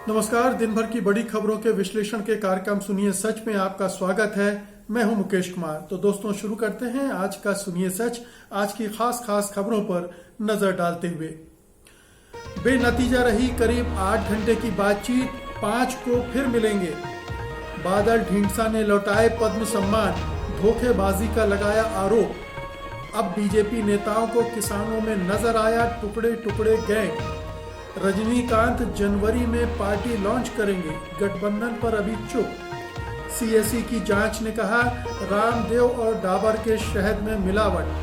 नमस्कार। दिन भर की बड़ी खबरों के विश्लेषण के कार्यक्रम सुनिए सच में आपका स्वागत है। मैं हूं मुकेश कुमार। तो दोस्तों शुरू करते हैं आज का सुनिए सच। आज की खास खबरों पर नजर डालते हुए बेनतीजा रही करीब 8 घंटे की बातचीत, 5 को फिर मिलेंगे। बादल ढींढसा ने लौटाए पद्म सम्मान, धोखेबाजी का लगाया आरोप। अब बीजेपी नेताओं को किसानों में नजर आया टुकड़े टुकड़े गैंग। रजनीकांत जनवरी में पार्टी लॉन्च करेंगे, गठबंधन पर अभी चुप। सीएसई की जांच ने कहा रामदेव और डाबर के शहद में मिलावट।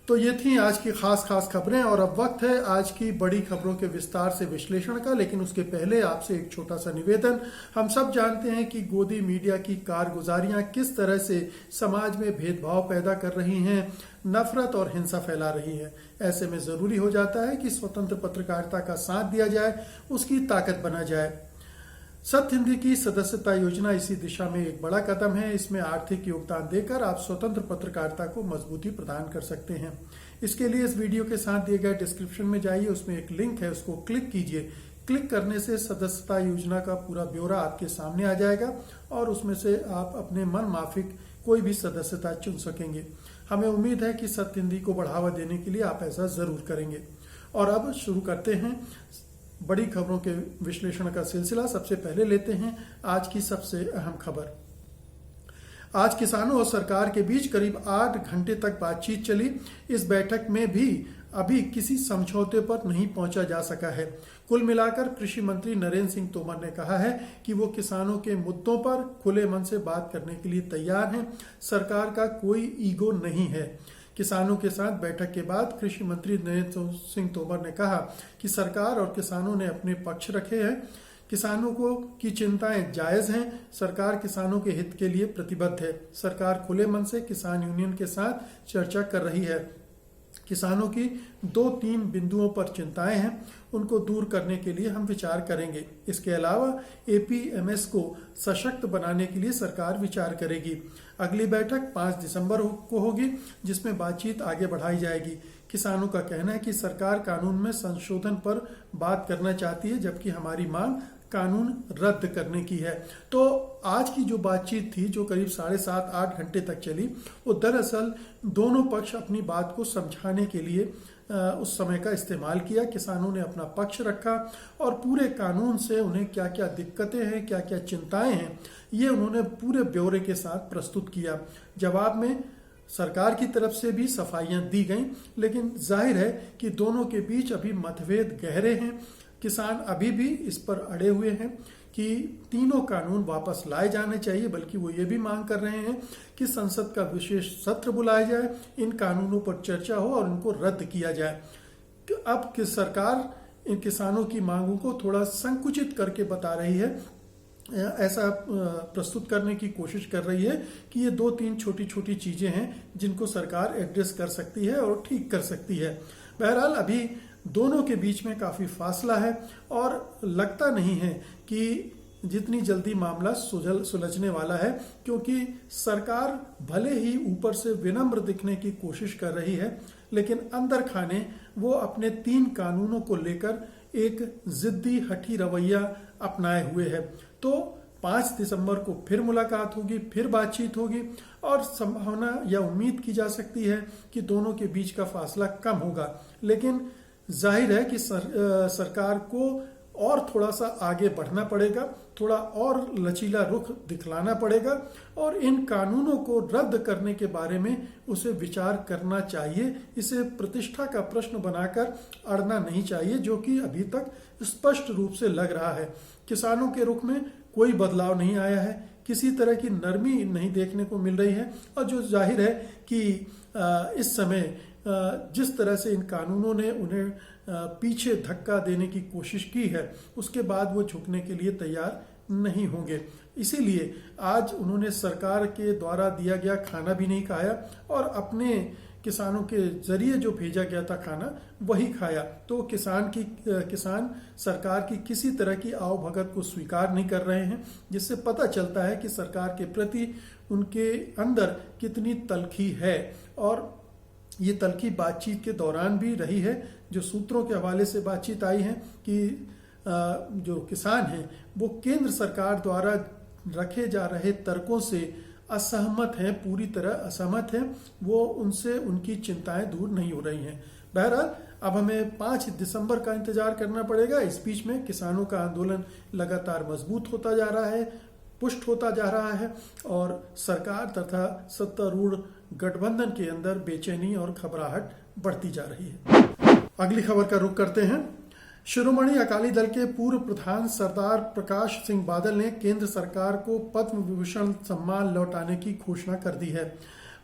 तो ये थी आज की खास खबरें और अब वक्त है आज की बड़ी खबरों के विस्तार से विश्लेषण का। लेकिन उसके पहले आपसे एक छोटा सा निवेदन। हम सब जानते हैं कि गोदी मीडिया की कारगुजारियां किस तरह से समाज में भेदभाव पैदा कर रही हैं, नफरत और हिंसा फैला रही है। ऐसे में जरूरी हो जाता है कि स्वतंत्र पत्रकारिता का साथ दिया जाए, उसकी ताकत बना जाए। सत्य हिंदी की सदस्यता योजना इसी दिशा में एक बड़ा कदम है। इसमें आर्थिक योगदान देकर आप स्वतंत्र पत्रकारिता को मजबूती प्रदान कर सकते हैं। इसके लिए इस वीडियो के साथ दिए गए डिस्क्रिप्शन में जाइए, उसमें एक लिंक है, उसको क्लिक कीजिए। क्लिक करने से सदस्यता योजना का पूरा ब्यौरा आपके सामने आ जाएगा और उसमें से आप अपने मन माफिक कोई भी सदस्यता चुन सकेंगे। हमें उम्मीद है कि सत्य हिंदी को बढ़ावा देने के लिए आप ऐसा जरूर करेंगे। और अब शुरू करते हैं बड़ी खबरों के विश्लेषण का सिलसिला। सबसे पहले लेते हैं आज की सबसे अहम खबर। आज किसानों और सरकार के बीच करीब 8 घंटे तक बातचीत चली। इस बैठक में भी अभी किसी समझौते पर नहीं पहुंचा जा सका है। कुल मिलाकर कृषि मंत्री नरेंद्र सिंह तोमर ने कहा है कि वो किसानों के मुद्दों पर खुले मन से बात करने के लिए तैयार हैं। सरकार का कोई ईगो नहीं है। किसानों के साथ बैठक के बाद कृषि मंत्री नरेंद्र सिंह तोमर ने कहा कि सरकार और किसानों ने अपने पक्ष रखे हैं। किसानों को की चिंताएं जायज हैं। सरकार किसानों के हित के लिए प्रतिबद्ध है। सरकार खुले मन से किसान यूनियन के साथ चर्चा कर रही है। किसानों की 2-3 बिंदुओं पर चिंताएं हैं, उनको दूर करने के लिए हम विचार करेंगे। इसके अलावा एपीएमएस को सशक्त बनाने के लिए सरकार विचार करेगी। अगली बैठक 5 दिसंबर को होगी, जिसमें बातचीत आगे बढ़ाई जाएगी। किसानों का कहना है कि सरकार कानून में संशोधन पर बात करना चाहती है, जबकि हमारी मांग कानून रद्द करने की है। तो आज की जो बातचीत थी, जो करीब 7.5-8 घंटे तक चली, वो दरअसल दोनों पक्ष अपनी बात को समझाने के लिए उस समय का इस्तेमाल किया। किसानों ने अपना पक्ष रखा और पूरे कानून से उन्हें क्या क्या दिक्कतें हैं, क्या क्या चिंताएं हैं, ये उन्होंने पूरे ब्यौरे के साथ प्रस्तुत किया। जवाब में सरकार की तरफ से भी सफाइयां दी गईं, लेकिन जाहिर है कि दोनों के बीच अभी मतभेद गहरे हैं। किसान अभी भी इस पर अड़े हुए हैं कि तीनों कानून वापस लाए जाने चाहिए, बल्कि वो ये भी मांग कर रहे हैं कि संसद का विशेष सत्र बुलाया जाए, इन कानूनों पर चर्चा हो और उनको रद्द किया जाए। अब कि सरकार इन किसानों की मांगों को थोड़ा संकुचित करके बता रही है, ऐसा प्रस्तुत करने की कोशिश कर रही है कि ये 2-3 छोटी चीजें हैं जिनको सरकार एड्रेस कर सकती है और ठीक कर सकती है। बहरहाल अभी दोनों के बीच में काफी फासला है और लगता नहीं है कि जितनी जल्दी मामला सुलझने वाला है, क्योंकि सरकार भले ही ऊपर से विनम्र दिखने की कोशिश कर रही है, लेकिन अंदर खाने वो अपने 3 कानूनों को लेकर एक जिद्दी हठी रवैया अपनाए हुए है। तो 5 दिसंबर को फिर मुलाकात होगी, फिर बातचीत होगी और संभावना या उम्मीद की जा सकती है कि दोनों के बीच का फासला कम होगा। लेकिन जाहिर है कि सरकार को और थोड़ा सा आगे बढ़ना पड़ेगा, थोड़ा और लचीला रुख दिखलाना पड़ेगा और इन कानूनों को रद्द करने के बारे में उसे विचार करना चाहिए। इसे प्रतिष्ठा का प्रश्न बनाकर अड़ना नहीं चाहिए, जो कि अभी तक स्पष्ट रूप से लग रहा है। किसानों के रुख में कोई बदलाव नहीं आया है, किसी तरह की नरमी नहीं देखने को मिल रही है और जो जाहिर है कि इस समय जिस तरह से इन कानूनों ने उन्हें पीछे धक्का देने की कोशिश की है, उसके बाद वो झुकने के लिए तैयार नहीं होंगे। इसीलिए आज उन्होंने सरकार के द्वारा दिया गया खाना भी नहीं खाया और अपने किसानों के जरिए जो भेजा गया था खाना वही खाया। तो किसान सरकार की किसी तरह की आवभगत को स्वीकार नहीं कर रहे हैं, जिससे पता चलता है कि सरकार के प्रति उनके अंदर कितनी तलखी है। और ये तलखी बातचीत के दौरान भी रही है। जो सूत्रों के हवाले से बातचीत आई है कि जो किसान हैं वो केंद्र सरकार द्वारा रखे जा रहे तर्कों से असहमत हैं, पूरी तरह असहमत हैं। वो उनसे उनकी चिंताएं दूर नहीं हो रही हैं। बहरहाल अब हमें 5 दिसंबर का इंतजार करना पड़ेगा। इस बीच में किसानों का आंदोलन लगातार मजबूत होता जा रहा है, पुष्ट होता जा रहा है और सरकार तथा सत्तारूढ़ गठबंधन के अंदर बेचैनी और घबराहट बढ़ती जा रही है। अगली खबर का रुख करते हैं। शिरोमणि अकाली दल के पूर्व प्रधान सरदार प्रकाश सिंह बादल ने केंद्र सरकार को पद्म विभूषण सम्मान लौटाने की घोषणा कर दी है।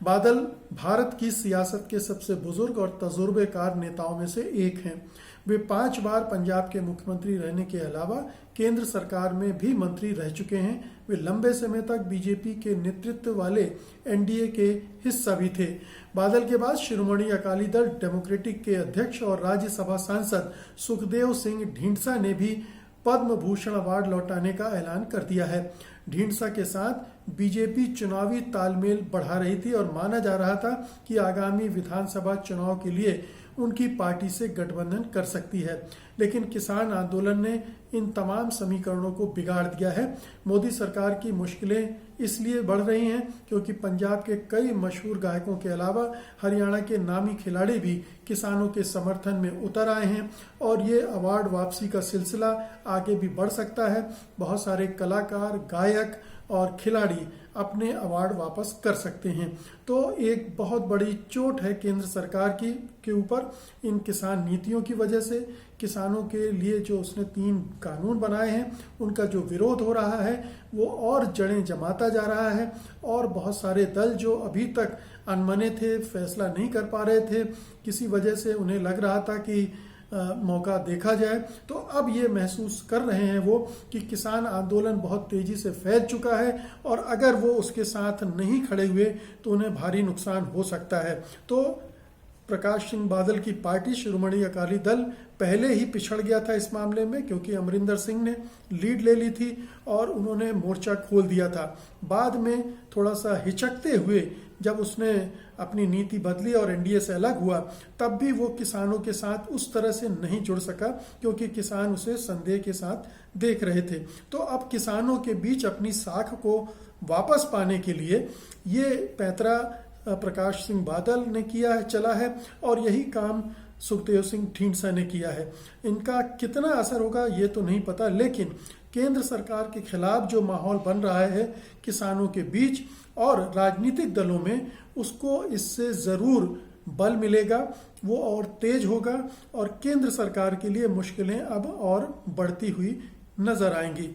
बादल भारत की सियासत के सबसे बुजुर्ग और तजुर्बेकार नेताओं में से एक हैं। वे 5 बार पंजाब के मुख्यमंत्री रहने के अलावा केंद्र सरकार में भी मंत्री रह चुके हैं। वे लंबे समय तक बीजेपी के नेतृत्व वाले एनडीए के हिस्सा भी थे। बादल के बाद शिरोमणि अकाली दल डेमोक्रेटिक के अध्यक्ष और राज्यसभा सांसद सुखदेव सिंह ढींढसा ने भी पद्म भूषण अवार्ड लौटाने का ऐलान कर दिया है। ढींढसा के साथ बीजेपी चुनावी तालमेल बढ़ा रही थी और माना जा रहा था कि आगामी विधानसभा चुनाव के लिए उनकी पार्टी से गठबंधन कर सकती है, लेकिन किसान आंदोलन ने इन तमाम समीकरणों को बिगाड़ दिया है। मोदी सरकार की मुश्किलें इसलिए बढ़ रही हैं क्योंकि पंजाब के कई मशहूर गायकों के अलावा हरियाणा के नामी खिलाड़ी भी किसानों के समर्थन में उतर आए हैं और ये अवार्ड वापसी का सिलसिला आगे भी बढ़ सकता है। बहुत सारे कलाकार, गायक और खिलाड़ी अपने अवार्ड वापस कर सकते हैं। तो एक बहुत बड़ी चोट है केंद्र सरकार के ऊपर इन किसान नीतियों की वजह से। किसानों के लिए जो उसने 3 कानून बनाए हैं उनका जो विरोध हो रहा है वो और जड़ें जमाता जा रहा है और बहुत सारे दल जो अभी तक अनमने थे, फैसला नहीं कर पा रहे थे, किसी वजह से उन्हें लग रहा था कि मौका देखा जाए, तो अब ये महसूस कर रहे हैं वो कि किसान आंदोलन बहुत तेजी से फैल चुका है और अगर वो उसके साथ नहीं खड़े हुए तो उन्हें भारी नुकसान हो सकता है। तो प्रकाश सिंह बादल की पार्टी शिरोमणि अकाली दल पहले ही पिछड़ गया था इस मामले में क्योंकि अमरिंदर सिंह ने लीड ले ली थी और उन्होंने मोर्चा खोल दिया था। बाद में थोड़ा सा हिचकते हुए जब उसने अपनी नीति बदली और एनडीए से अलग हुआ तब भी वो किसानों के साथ उस तरह से नहीं जुड़ सका क्योंकि किसान उसे संदेह के साथ देख रहे थे। तो अब किसानों के बीच अपनी साख को वापस पाने के लिए ये पैंतरा प्रकाश सिंह बादल ने चला है और यही काम सुखदेव सिंह ढींढसा ने किया है। इनका कितना असर होगा ये तो नहीं पता, लेकिन केंद्र सरकार के खिलाफ जो माहौल बन रहा है किसानों के बीच और राजनीतिक दलों में, उसको इससे जरूर बल मिलेगा, वो और तेज होगा और केंद्र सरकार के लिए मुश्किलें अब और बढ़ती हुई नजर आएंगी।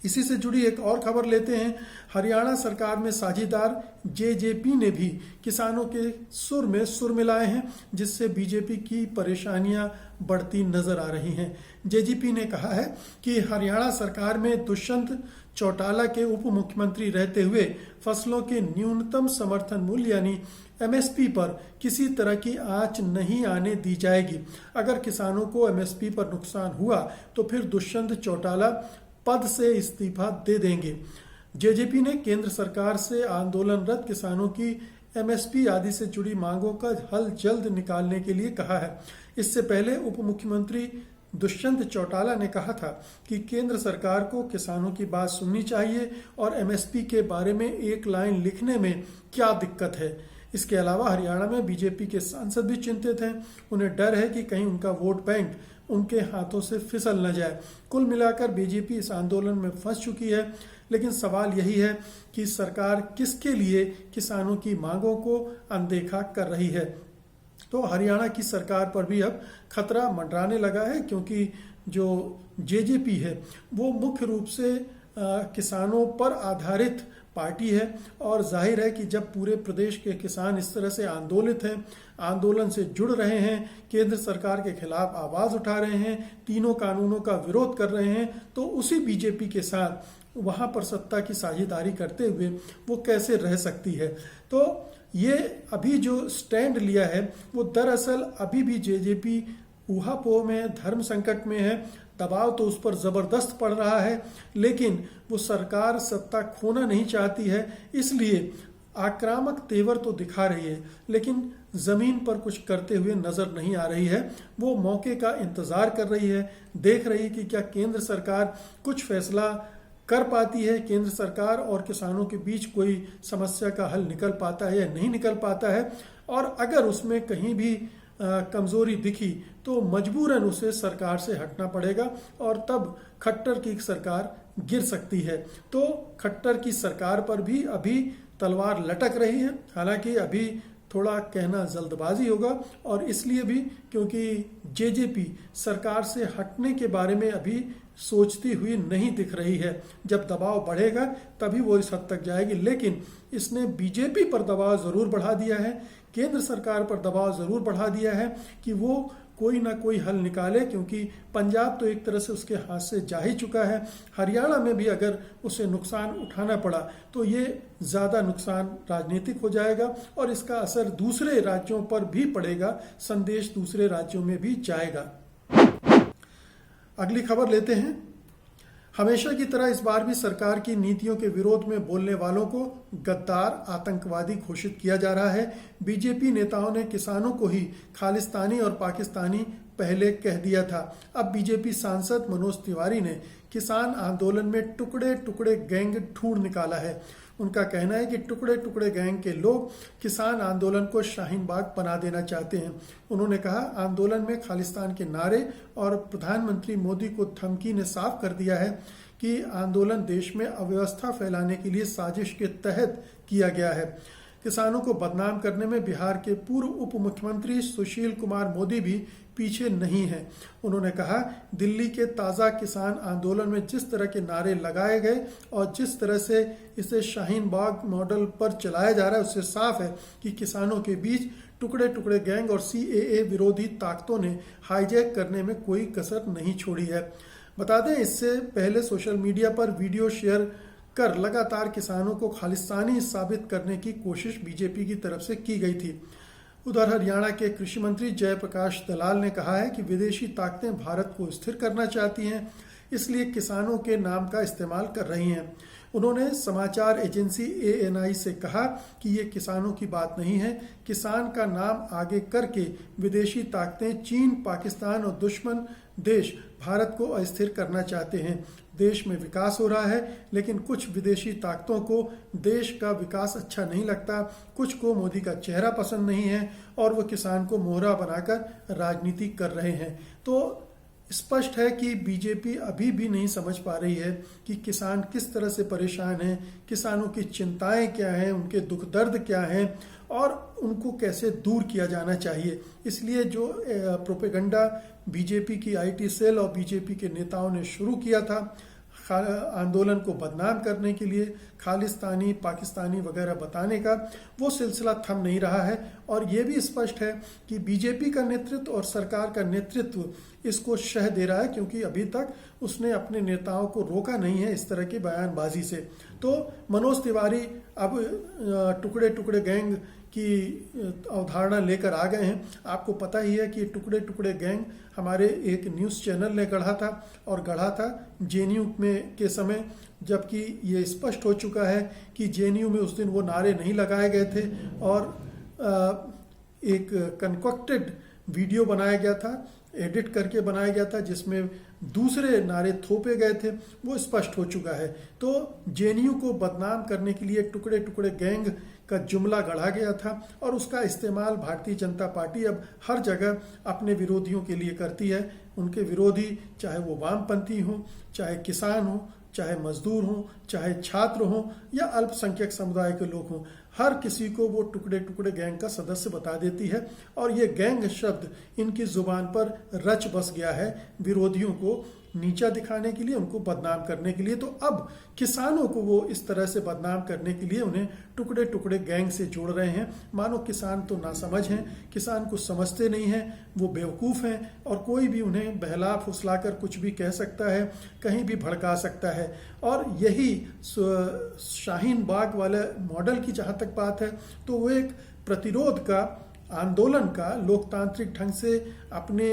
इसी से जुड़ी एक और खबर लेते हैं। हरियाणा सरकार में साझेदार जेजेपी ने भी किसानों के सुर में सुर मिलाए हैं, जिससे बीजेपी की परेशानियां बढ़ती नजर आ रही हैं। जेजेपी ने कहा है कि हरियाणा सरकार में दुष्यंत चौटाला के उप मुख्यमंत्री रहते हुए फसलों के न्यूनतम समर्थन मूल्य यानी एमएसपी पर किसी तरह की आंच नहीं आने दी जाएगी। अगर किसानों को एमएसपी पर नुकसान हुआ तो फिर दुष्यंत चौटाला पद से इस्तीफा दे देंगे। जेजेपी ने केंद्र सरकार से आंदोलनरत किसानों की एमएसपी आदि से जुड़ी मांगों का हल जल्द निकालने के लिए कहा है। इससे पहले उप मुख्यमंत्री दुष्यंत चौटाला ने कहा था कि केंद्र सरकार को किसानों की बात सुननी चाहिए और एमएसपी के बारे में एक लाइन लिखने में क्या दिक्कत है। इसके अलावा हरियाणा में बीजेपी के सांसद भी चिंतित हैं। उन्हें डर है कि कहीं उनका वोट बैंक उनके हाथों से फिसल न जाए। कुल मिलाकर बीजेपी इस आंदोलन में फंस चुकी है, लेकिन सवाल यही है कि सरकार किसके लिए किसानों की मांगों को अनदेखा कर रही है। तो हरियाणा की सरकार पर भी अब खतरा मंडराने लगा है क्योंकि जो जेजेपी है वो मुख्य रूप से किसानों पर आधारित पार्टी है और जाहिर है कि जब पूरे प्रदेश के किसान इस तरह से आंदोलित हैं, आंदोलन से जुड़ रहे हैं, केंद्र सरकार के खिलाफ आवाज उठा रहे हैं, तीनों कानूनों का विरोध कर रहे हैं, तो उसी बीजेपी के साथ वहां पर सत्ता की साझेदारी करते हुए वो कैसे रह सकती है। तो ये अभी जो स्टैंड लिया है वो दरअसल अभी भी जेजेपी ऊहापोह में, धर्म संकट में है। दबाव तो उस पर जबरदस्त पड़ रहा है, लेकिन वो सरकार सत्ता खोना नहीं चाहती है, इसलिए आक्रामक तेवर तो दिखा रही है, लेकिन जमीन पर कुछ करते हुए नजर नहीं आ रही है। वो मौके का इंतजार कर रही है, देख रही है कि क्या केंद्र सरकार कुछ फैसला कर पाती है, केंद्र सरकार और किसानों के बीच कोई समस्या का हल निकल पाता है या नहीं निकल पाता है। और अगर उसमें कहीं भी कमजोरी दिखी तो मजबूरन उसे सरकार से हटना पड़ेगा और तब खट्टर की सरकार गिर सकती है। तो खट्टर की सरकार पर भी अभी तलवार लटक रही है, हालांकि अभी थोड़ा कहना जल्दबाजी होगा, और इसलिए भी क्योंकि जेजेपी सरकार से हटने के बारे में अभी सोचती हुई नहीं दिख रही है। जब दबाव बढ़ेगा तभी वो इस हद तक जाएगी, लेकिन इसने बीजेपी पर दबाव जरूर बढ़ा दिया है, केंद्र सरकार पर दबाव जरूर बढ़ा दिया है कि वो कोई ना कोई हल निकाले, क्योंकि पंजाब तो एक तरह से उसके हाथ से जा ही चुका है। हरियाणा में भी अगर उसे नुकसान उठाना पड़ा तो ये ज़्यादा नुकसान राजनीतिक हो जाएगा और इसका असर दूसरे राज्यों पर भी पड़ेगा, संदेश दूसरे राज्यों में भी जाएगा। अगली खबर लेते हैं। हमेशा की तरह इस बार भी सरकार की नीतियों के विरोध में बोलने वालों को गद्दार, आतंकवादी घोषित किया जा रहा है। बीजेपी नेताओं ने किसानों को ही खालिस्तानी और पाकिस्तानी पहले कह दिया था। अब बीजेपी सांसद मनोज तिवारी ने किसान आंदोलन में टुकड़े टुकड़े गैंग ढूंढ निकाला है। उनका कहना है कि टुकड़े टुकड़े गैंग के लोग किसान आंदोलन को शाहीन बाग बना देना चाहते हैं। उन्होंने कहा, आंदोलन में खालिस्तान के नारे और प्रधानमंत्री मोदी को धमकी ने साफ कर दिया है कि आंदोलन देश में अव्यवस्था फैलाने के लिए साजिश के तहत किया गया है। किसानों को बदनाम करने में बिहार के पूर्व उप मुख्यमंत्री सुशील कुमार मोदी भी पीछे नहीं है। उन्होंने कहा, दिल्ली के ताज़ा किसान आंदोलन में जिस तरह के नारे लगाए गए और जिस तरह से इसे शाहीन बाग मॉडल पर चलाया जा रहा है, उससे साफ है कि किसानों के बीच टुकड़े टुकड़े गैंग और सीएए विरोधी ताकतों ने हाईजैक करने में कोई कसर नहीं छोड़ी है। बता दें, इससे पहले सोशल मीडिया पर वीडियो शेयर कर लगातार किसानों को खालिस्तानी साबित करने की कोशिश बीजेपी की तरफ से की गई थी। उधर हरियाणा के कृषि मंत्री जयप्रकाश दलाल ने कहा है कि विदेशी ताकतें भारत को स्थिर करना चाहती हैं, इसलिए किसानों के नाम का इस्तेमाल कर रही हैं। उन्होंने समाचार एजेंसी ANI से कहा कि ये किसानों की बात नहीं है। किसान का नाम आगे करके विदेशी ताकतें चीन, पाकिस्तान और दुश्मन देश भारत को अस्थिर करना चाहते हैं। देश में विकास हो रहा है, लेकिन कुछ विदेशी ताकतों को देश का विकास अच्छा नहीं लगता, कुछ को मोदी का चेहरा पसंद नहीं है और वो किसान को मोहरा बनाकर राजनीति कर रहे हैं। तो स्पष्ट है कि बीजेपी अभी भी नहीं समझ पा रही है कि किसान किस तरह से परेशान हैं, किसानों की चिंताएं क्या हैं, उनके दुख दर्द क्या हैं और उनको कैसे दूर किया जाना चाहिए। इसलिए जो प्रोपेगेंडा बीजेपी की IT सेल और बीजेपी के नेताओं ने शुरू किया था आंदोलन को बदनाम करने के लिए, खालिस्तानी, पाकिस्तानी वगैरह बताने का, वो सिलसिला थम नहीं रहा है। और ये भी स्पष्ट है कि बीजेपी का नेतृत्व और सरकार का नेतृत्व इसको शह दे रहा है, क्योंकि अभी तक उसने अपने नेताओं को रोका नहीं है इस तरह की बयानबाजी से। तो मनोज तिवारी अब टुकड़े टुकड़े गैंग की अवधारणा लेकर आ गए हैं। आपको पता ही है कि टुकड़े टुकड़े गैंग हमारे एक न्यूज़ चैनल ने गढ़ा था JNU में के समय, जबकि ये स्पष्ट हो चुका है कि JNU में उस दिन वो नारे नहीं लगाए गए थे और एक कंकॉक्टेड वीडियो बनाया गया था, एडिट करके बनाया गया था, जिसमें दूसरे नारे थोपे गए थे। वो स्पष्ट हो चुका है। तो JNU को बदनाम करने के लिए टुकड़े टुकड़े गैंग का जुमला गढ़ा गया था और उसका इस्तेमाल भारतीय जनता पार्टी अब हर जगह अपने विरोधियों के लिए करती है। उनके विरोधी, चाहे वो वामपंथी हों, चाहे किसान हों, चाहे मजदूर हों, चाहे छात्र हों या अल्पसंख्यक समुदाय के लोग हों, हर किसी को वो टुकड़े टुकड़े गैंग का सदस्य बता देती है। और ये गैंग शब्द इनकी जुबान पर रच बस गया है विरोधियों को नीचा दिखाने के लिए, उनको बदनाम करने के लिए। तो अब किसानों को वो इस तरह से बदनाम करने के लिए उन्हें टुकड़े टुकड़े गैंग से जोड़ रहे हैं। मानो किसान तो नासमझ हैं, किसान कुछ समझते नहीं हैं, वो बेवकूफ़ हैं और कोई भी उन्हें बहला फुसला कर कुछ भी कह सकता है, कहीं भी भड़का सकता है। और यही शाहीन बाग वाले मॉडल की जहाँ तक बात है, तो वो एक प्रतिरोध का, आंदोलन का, लोकतांत्रिक ढंग से अपने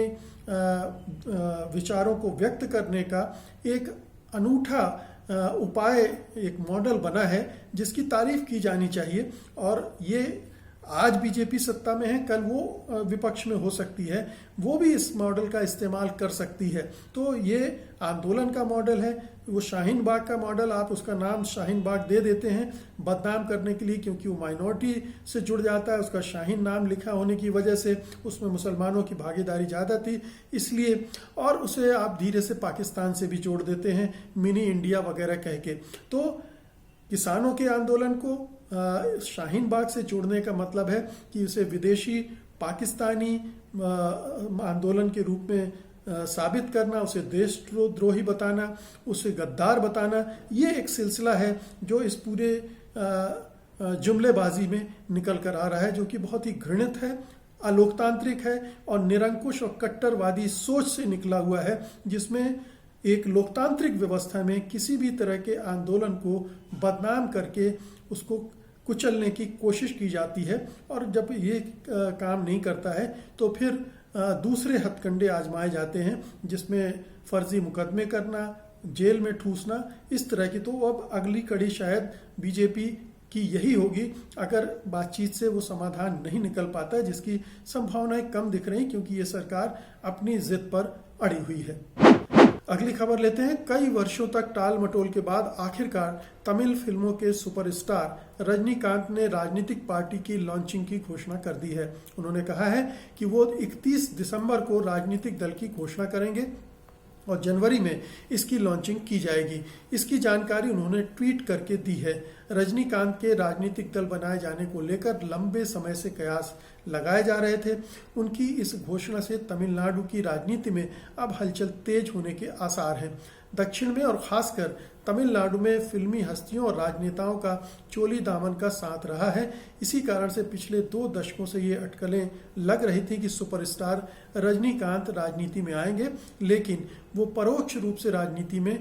विचारों को व्यक्त करने का एक अनूठा उपाय, एक मॉडल बना है जिसकी तारीफ की जानी चाहिए। और ये आज बीजेपी सत्ता में है, कल वो विपक्ष में हो सकती है, वो भी इस मॉडल का इस्तेमाल कर सकती है। तो ये आंदोलन का मॉडल है, वो शाहीन बाग का मॉडल, आप उसका नाम शाहीन बाग दे देते हैं बदनाम करने के लिए, क्योंकि वो माइनॉरिटी से जुड़ जाता है। उसका शाहीन नाम लिखा होने की वजह से उसमें मुसलमानों की भागीदारी ज़्यादा थी इसलिए, और उसे आप धीरे से पाकिस्तान से भी जोड़ देते हैं, मिनी इंडिया वगैरह कह के। तो किसानों के आंदोलन को शाहीन बाग से जोड़ने का मतलब है कि उसे विदेशी पाकिस्तानी आंदोलन के रूप में साबित करना, उसे देशद्रोही बताना, उसे गद्दार बताना। ये एक सिलसिला है जो इस पूरे जुमलेबाजी में निकल कर आ रहा है, जो कि बहुत ही घृणित है, अलोकतांत्रिक है और निरंकुश और कट्टरवादी सोच से निकला हुआ है, जिसमें एक लोकतांत्रिक व्यवस्था में किसी भी तरह के आंदोलन को बदनाम करके उसको कुचलने की कोशिश की जाती है। और जब ये काम नहीं करता है तो फिर दूसरे हथकंडे आजमाए जाते हैं, जिसमें फर्जी मुकदमे करना, जेल में ठूसना, इस तरह की। तो अब अगली कड़ी शायद बीजेपी की यही होगी, अगर बातचीत से वो समाधान नहीं निकल पाता है, जिसकी संभावनाएं कम दिख रही, क्योंकि ये सरकार अपनी जिद पर अड़ी हुई है। अगली खबर लेते हैं। कई वर्षों तक टाल मटोल के बाद आखिरकार तमिल फिल्मों के सुपरस्टार रजनीकांत ने राजनीतिक पार्टी की लॉन्चिंग की घोषणा कर दी है। उन्होंने कहा है कि वो 31 दिसंबर को राजनीतिक दल की घोषणा करेंगे और जनवरी में इसकी लॉन्चिंग की जाएगी। इसकी जानकारी उन्होंने ट्वीट करके दी है। रजनीकांत के राजनीतिक दल बनाए जाने को लेकर लंबे समय से कयास लगाए जा रहे थे। उनकी इस घोषणा से तमिलनाडु की राजनीति में अब हलचल तेज होने के आसार हैं। दक्षिण में और खासकर तमिलनाडु में फिल्मी हस्तियों और राजनेताओं का चोली दामन का साथ रहा है। इसी कारण से पिछले 2 दशकों से ये अटकलें लग रही थी कि सुपरस्टार रजनीकांत राजनीति में आएंगे, लेकिन वो परोक्ष रूप से राजनीति में,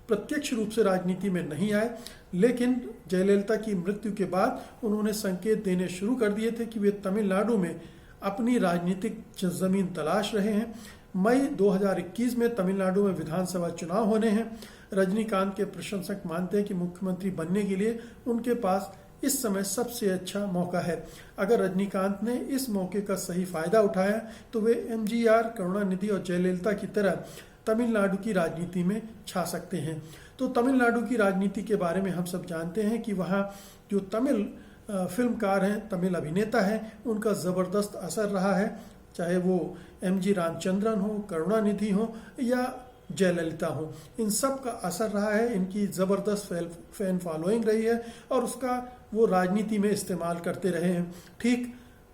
प्रत्यक्ष रूप से राजनीति में नहीं आए। लेकिन जयललिता की मृत्यु के बाद उन्होंने संकेत देने शुरू कर दिए थे कि वे तमिलनाडु में अपनी राजनीतिक जमीन तलाश रहे हैं। मई 2021 में तमिलनाडु में विधानसभा चुनाव होने हैं। रजनीकांत के प्रशंसक मानते हैं कि मुख्यमंत्री बनने के लिए उनके पास इस समय सबसे अच्छा मौका है। अगर रजनीकांत ने इस मौके का सही फायदा उठाया तो वे एमजीआर, करुणानिधि और जयललिता की तरह तमिलनाडु की राजनीति में छा सकते हैं। तो तमिलनाडु की राजनीति के बारे में हम सब जानते हैं कि वहाँ जो तमिल फिल्मकार हैं, तमिल अभिनेता हैं, उनका ज़बरदस्त असर रहा है, चाहे वो एमजी रामचंद्रन हो, करुणानिधि हो या जयललिता हो। इन सब का असर रहा है, इनकी ज़बरदस्त फैन फॉलोइंग रही है और उसका वो राजनीति में इस्तेमाल करते रहे हैं। ठीक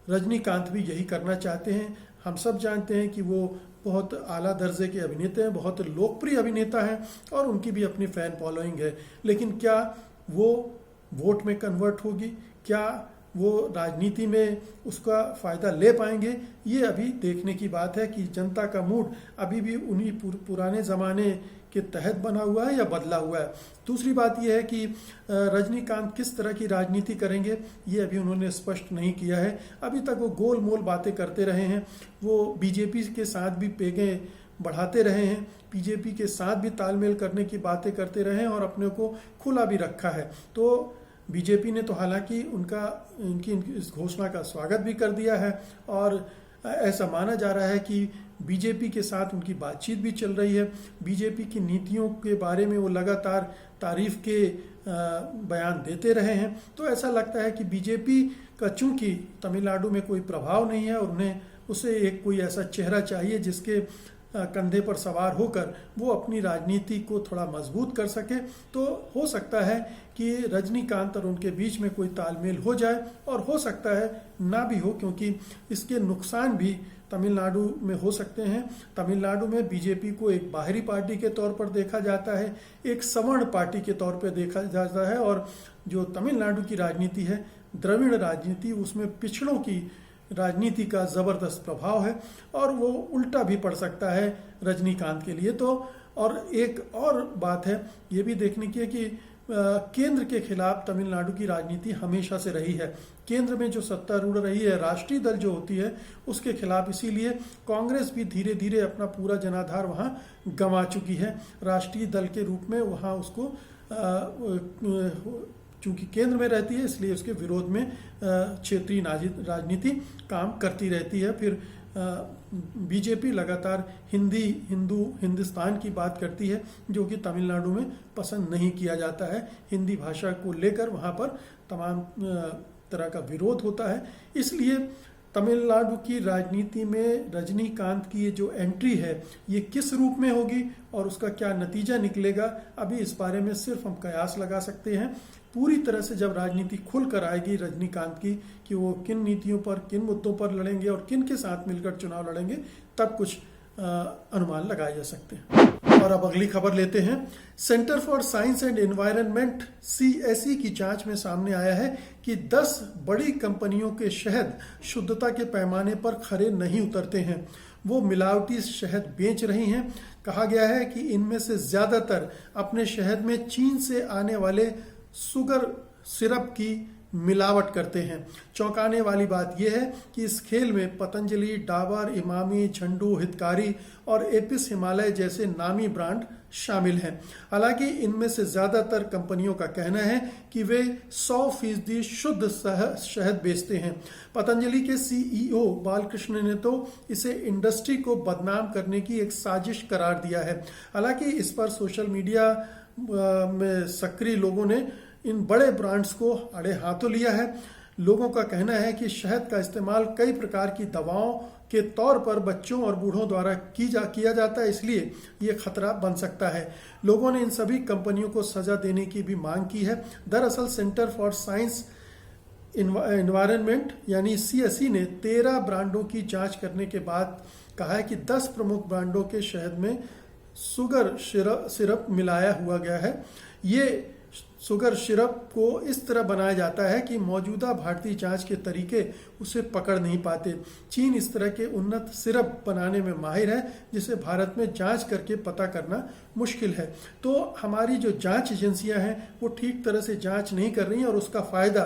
रजनीकांत भी यही करना चाहते हैं। हम सब जानते हैं कि वो बहुत आला दर्जे के अभिनेता हैं, बहुत लोकप्रिय अभिनेता हैं और उनकी भी अपनी फ़ैन फॉलोइंग है। लेकिन क्या वो वोट में कन्वर्ट होगी? क्या वो राजनीति में उसका फ़ायदा ले पाएंगे? ये अभी देखने की बात है कि जनता का मूड अभी भी उन्हीं पुराने ज़माने के तहत बना हुआ है या बदला हुआ है। दूसरी बात यह है कि रजनीकांत किस तरह की राजनीति करेंगे ये अभी उन्होंने स्पष्ट नहीं किया है। अभी तक वो गोल मोल बातें करते रहे हैं। वो बीजेपी के साथ भी पेगे बढ़ाते रहे हैं, बीजेपी के साथ भी तालमेल करने की बातें करते रहे हैं और अपने को खुला भी रखा है। तो बीजेपी ने तो हालांकि इनकी इस घोषणा का स्वागत भी कर दिया है और ऐसा माना जा रहा है कि बीजेपी के साथ उनकी बातचीत भी चल रही है। बीजेपी की नीतियों के बारे में वो लगातार तारीफ के बयान देते रहे हैं। तो ऐसा लगता है कि बीजेपी का चूंकि तमिलनाडु में कोई प्रभाव नहीं है और उन्हें उसे एक कोई ऐसा चेहरा चाहिए जिसके कंधे पर सवार होकर वो अपनी राजनीति को थोड़ा मजबूत कर सके। तो हो सकता है कि रजनीकांत और उनके बीच में कोई तालमेल हो जाए और हो सकता है ना भी हो, क्योंकि इसके नुकसान भी तमिलनाडु में हो सकते हैं। तमिलनाडु में बीजेपी को एक बाहरी पार्टी के तौर पर देखा जाता है, एक सवर्ण पार्टी के तौर पर देखा जाता है और जो तमिलनाडु की राजनीति है, द्रविड़ राजनीति, उसमें पिछड़ों की राजनीति का ज़बरदस्त प्रभाव है और वो उल्टा भी पड़ सकता है रजनीकांत के लिए। तो और एक और बात है, ये भी देखने की है कि केंद्र के खिलाफ तमिलनाडु की राजनीति हमेशा से रही है। केंद्र में जो सत्तारूढ़ रही है, राष्ट्रीय दल जो होती है, उसके खिलाफ, इसीलिए कांग्रेस भी धीरे धीरे अपना पूरा जनाधार वहां गंवा चुकी है। राष्ट्रीय दल के रूप में वहां उसको चूंकि केंद्र में रहती है, इसलिए उसके विरोध में क्षेत्रीय राजनीति काम करती रहती है। फिर बीजेपी लगातार हिंदुस्तान की बात करती है, जो कि तमिलनाडु में पसंद नहीं किया जाता है। हिंदी भाषा को लेकर वहाँ पर तमाम तरह का विरोध होता है। इसलिए तमिलनाडु की राजनीति में रजनीकांत की ये जो एंट्री है, ये किस रूप में होगी और उसका क्या नतीजा निकलेगा, अभी इस बारे में सिर्फ हम कयास लगा सकते हैं। पूरी तरह से जब राजनीति खुल कर आएगी रजनीकांत की, कि वो किन नीतियों पर, किन मुद्दों पर लड़ेंगे और किन के साथ मिलकर चुनाव लड़ेंगे, तब कुछ अनुमान लगाए जा सकते हैं। और अब अगली खबर लेते हैं। Centre for science and environment CSE की जांच में सामने आया है कि 10 बड़ी कंपनियों के शहद शुद्धता के पैमाने पर खरे नहीं उतरते हैं। वो मिलावटी शहद बेच रही हैं। कहा गया है कि इनमें से ज्यादातर अपने शहद में चीन से आने वाले शुगर सिरप की मिलावट करते हैं। चौंकाने वाली बात यह है कि इस खेल में पतंजलि, डाबर, इमामी, झंडू, हितकारी और एपिस हिमालय जैसे नामी ब्रांड शामिल हैं। हालांकि इनमें से ज्यादातर कंपनियों का कहना है कि वे 100% शुद्ध शहद बेचते हैं। पतंजलि के CEO बालकृष्ण ने तो इसे इंडस्ट्री को बदनाम करने की एक साजिश करार दिया है। हालांकि इस पर सोशल मीडिया में सक्रिय लोगों ने इन बड़े ब्रांड्स को अड़े हाथों लिया है। लोगों का कहना है कि शहद का इस्तेमाल कई प्रकार की दवाओं के तौर पर बच्चों और बूढ़ों द्वारा किया जाता है, इसलिए ये खतरा बन सकता है। लोगों ने इन सभी कंपनियों को सजा देने की भी मांग की है। दरअसल सेंटर फॉर साइंस एनवायरनमेंट यानी CSE ने 13 ब्रांडों की जांच करने के बाद कहा है कि 10 प्रमुख ब्रांडों के शहद में शुगर सिरप मिलाया हुआ गया है। ये शुगर सिरप को इस तरह बनाया जाता है कि मौजूदा भारतीय जांच के तरीके उसे पकड़ नहीं पाते। चीन इस तरह के उन्नत सिरप बनाने में माहिर है, जिसे भारत में जांच करके पता करना मुश्किल है। तो हमारी जो जांच एजेंसियां हैं वो ठीक तरह से जांच नहीं कर रही हैं और उसका फायदा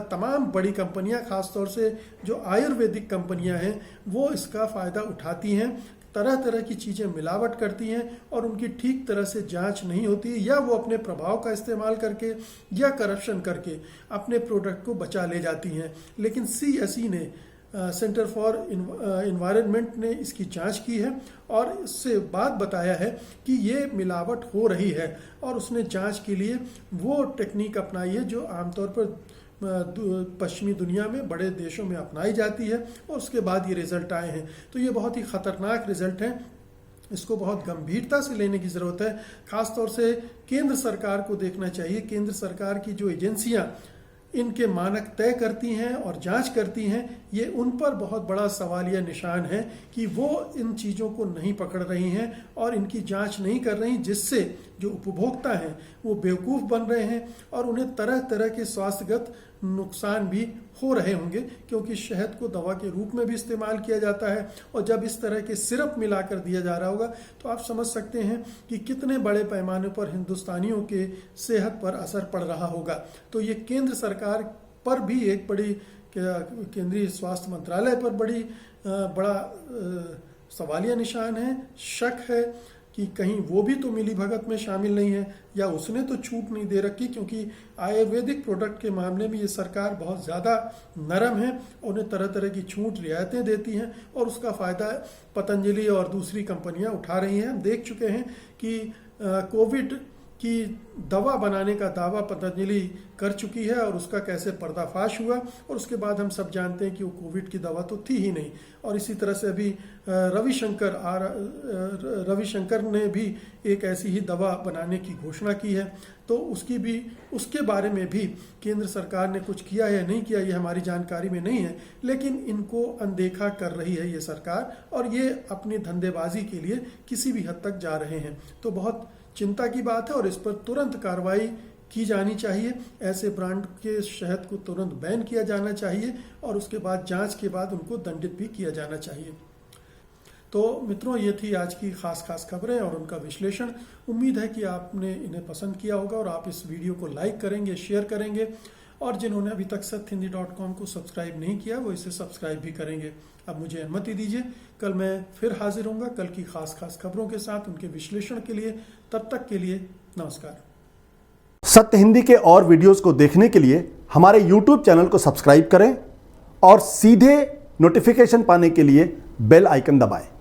तमाम बड़ी कंपनियां, खासतौर से जो आयुर्वेदिक कंपनियां हैं, वो इसका फायदा उठाती हैं। तरह तरह की चीजें मिलावट करती हैं और उनकी ठीक तरह से जांच नहीं होती, या वो अपने प्रभाव का इस्तेमाल करके या करप्शन करके अपने प्रोडक्ट को बचा ले जाती हैं। लेकिन CSE ने, सेंटर फॉर एनवायरनमेंट ने इसकी जांच की है और इससे बात बताया है कि ये मिलावट हो रही है, और उसने जांच के लिए वो टेक्निक अपनाई है जो आमतौर पर पश्चिमी दुनिया में बड़े देशों में अपनाई जाती है, और उसके बाद ये रिजल्ट आए हैं। तो ये बहुत ही खतरनाक रिजल्ट हैं। इसको बहुत गंभीरता से लेने की जरूरत है। खासतौर से केंद्र सरकार को देखना चाहिए। केंद्र सरकार की जो एजेंसियां इनके मानक तय करती हैं और जांच करती हैं, ये उन पर बहुत बड़ा सवालिया निशान है कि वो इन चीज़ों को नहीं पकड़ रही हैं और इनकी जांच नहीं कर रही, जिससे जो उपभोक्ता हैं वो बेवकूफ़ बन रहे हैं और उन्हें तरह तरह के स्वास्थ्यगत नुकसान भी हो रहे होंगे, क्योंकि शहद को दवा के रूप में भी इस्तेमाल किया जाता है, और जब इस तरह के सिरप मिलाकर दिया जा रहा होगा तो आप समझ सकते हैं कि कितने बड़े पैमाने पर हिंदुस्तानियों के सेहत पर असर पड़ रहा होगा। तो ये केंद्र सरकार पर भी एक बड़ी, केंद्रीय स्वास्थ्य मंत्रालय पर बड़ा सवालिया निशान है। शक है कि कहीं वो भी तो मिली भगत में शामिल नहीं है, या उसने तो छूट नहीं दे रखी, क्योंकि आयुर्वेदिक प्रोडक्ट के मामले में ये सरकार बहुत ज़्यादा नरम है, उन्हें तरह तरह की छूट रियायतें देती हैं और उसका फ़ायदा पतंजलि और दूसरी कंपनियां उठा रही हैं। हम देख चुके हैं कि कोविड की दवा बनाने का दावा पतंजलि कर चुकी है और उसका कैसे पर्दाफाश हुआ, और उसके बाद हम सब जानते हैं कि वो कोविड की दवा तो थी ही नहीं। और इसी तरह से अभी रविशंकर ने भी एक ऐसी ही दवा बनाने की घोषणा की है, तो उसके बारे में भी केंद्र सरकार ने कुछ किया या नहीं किया ये हमारी जानकारी में नहीं है, लेकिन इनको अनदेखा कर रही है ये सरकार, और ये अपनी धंधेबाजी के लिए किसी भी हद तक जा रहे हैं। तो बहुत चिंता की बात है और इस पर तुरंत कार्रवाई की जानी चाहिए। ऐसे ब्रांड के शहद को तुरंत बैन किया जाना चाहिए और उसके बाद जांच के बाद उनको दंडित भी किया जाना चाहिए। तो मित्रों, ये थी आज की खास खबरें और उनका विश्लेषण। उम्मीद है कि आपने इन्हें पसंद किया होगा और आप इस वीडियो को लाइक करेंगे, शेयर करेंगे, और जिन्होंने अभी तक सत्यहिंदी.com को सब्सक्राइब नहीं किया वो इसे सब्सक्राइब भी करेंगे। अब मुझे अनुमति दीजिए, कल मैं फिर हाजिर होऊंगा कल की खास खबरों के साथ, उनके विश्लेषण के लिए। तब तक के लिए नमस्कार। सत्य हिंदी के और वीडियोस को देखने के लिए हमारे YouTube चैनल को सब्सक्राइब करें और सीधे नोटिफिकेशन पाने के लिए बेल आइकन दबाएं।